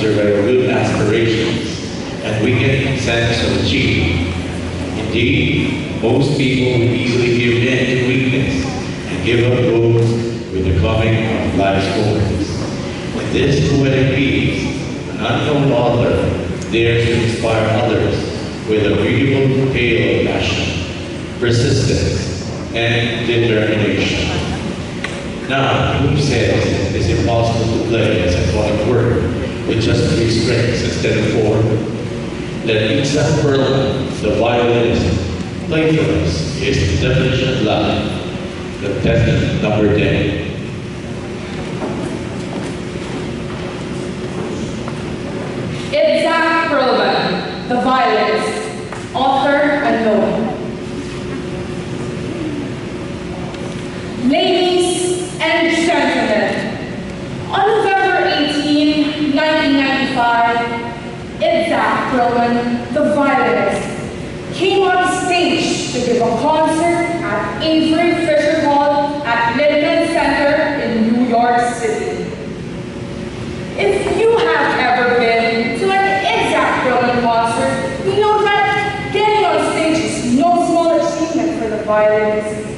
there were good aspirations and wicked sense of achievement. Indeed, most people would easily give in to weakness and give up hope with the coming of life's moments. In this poetic piece, an unknown author dares to inspire others with a beautiful tale of passion, persistence, and determination. Now, who says it is impossible to play a symphonic work with just 3 strings instead of 4? Let Itzhak Perlman, the violinist, play for us his definition of love, the Testament number 10. Xenna Rivera, the violinist, author unknown. Ladies and gentlemen, on November 18, 1995, Xenna Rivera, the violinist, came on stage to give a concert at Avery Fisher Hall at Lincoln Center in New York City. If you have ever been to an Itzhak concert, you know that getting on stage is no small achievement for the violinist.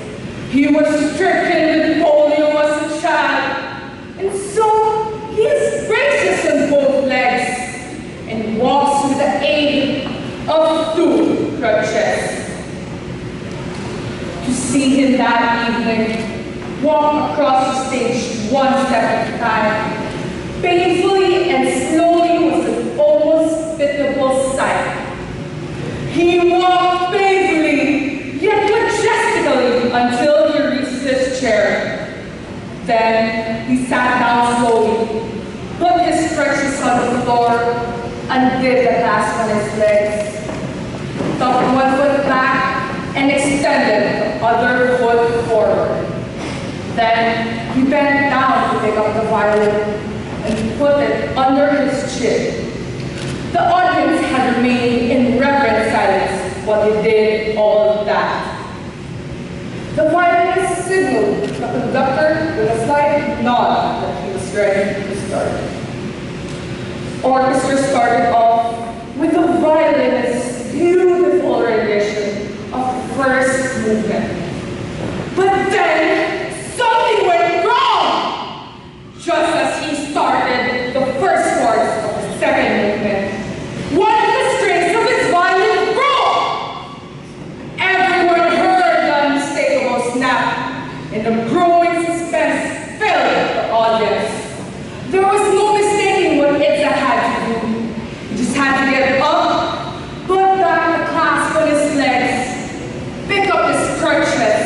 He was stricken with polio as a child, and so he has braces on both legs and walks with the aid of 2 crutches. To see him that evening walk across the stage 1 step at a time, painfully and slowly, was an almost pitiable sight. He walked painfully, yet majestically, until he reached his chair. Then he sat down slowly, put his crutches on the floor, undid the clasp on his legs, tucked 1 foot back, and extended the other foot forward. Then he bent down to pick up the violin and put it under his chin. The audience had remained in reverent silence while he did all of that. The violinist signaled the conductor with a slight nod that he was ready to start. Orchestra started off with the violinist's beautiful rendition of the first movement. But then something went wrong! Just as he started the first chorus of the second movement, one of the strings of his violin broke! Everyone heard the unmistakable snap, and the growing suspense filled the audience. There was no mistaking what Itzhak had to do. He just had to get up, put back the clasp on his legs, pick up his crutches,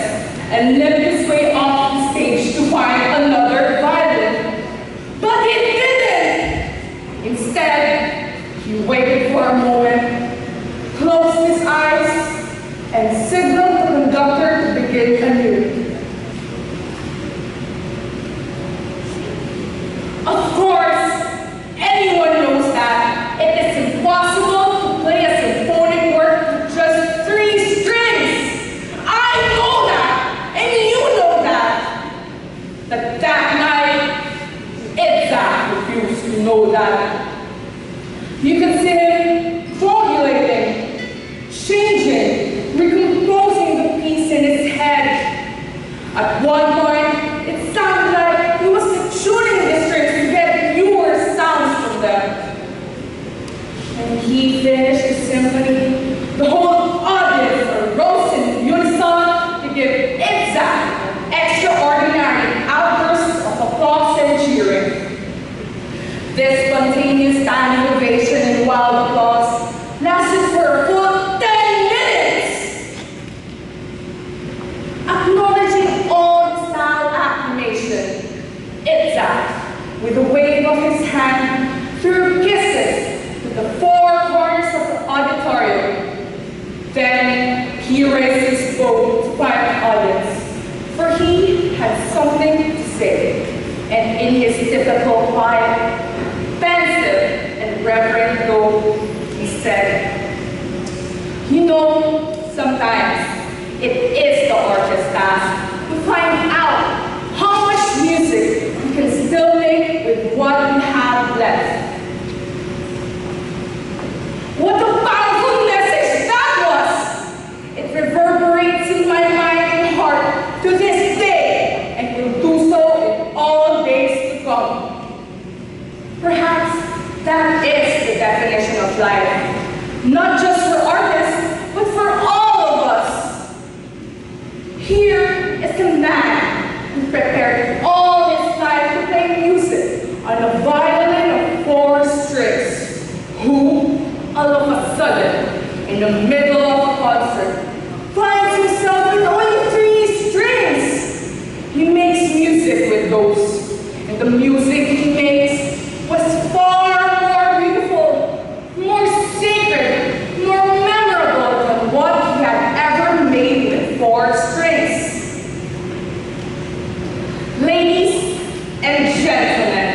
and limp his way off the stage to find another violin. But he didn't! Instead, he waited for a moment, closed his eyes, and signaled the conductor to begin anew. Of course, anyone knows that it is impossible to play a symphonic work with just 3 strings. I know that, and you know that. But that night, Itzhak refused to know that. You can see him formulating, changing, recomposing the piece in his head. At one point, it sounded like he was tuning the strings to get newer sounds from them. When he finished the symphony, the whole audience arose in unison to give Itzhak an extraordinary outburst of applause and cheering. This spontaneous standing ovation and wild applause lasted for a full 10 minutes. Acknowledging all the style acclamation, Itzhak, with a wave of his hand, threw kisses to the 4 corners of the auditorium. Then he raised his bow to quiet the audience, for he had something to say. And in his typical quiet, pensive, and reverent tone, he said, "You know, sometimes it is the artist's task to find out how much music we can still make with what we have left. Perhaps that is the definition of life, not just for artists, but for all of us. Here is a man who prepared all his life to play music on a violin of 4 strings, who, all of a sudden, in the middle of a concert, finds himself with only 3 strings. He makes music with those, and the music he makes was far more beautiful, more sacred, more memorable than what he had ever made with 4 strings. Ladies and gentlemen,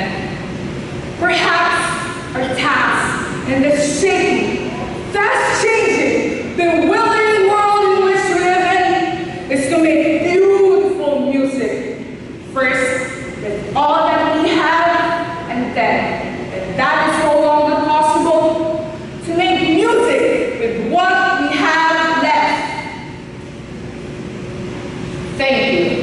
perhaps our task in this shaky, fast-changing, bewildering world in which we live in is to make beautiful music. First, with all that we have, and then, if that is no longer possible, to make music with what we have left. Thank you.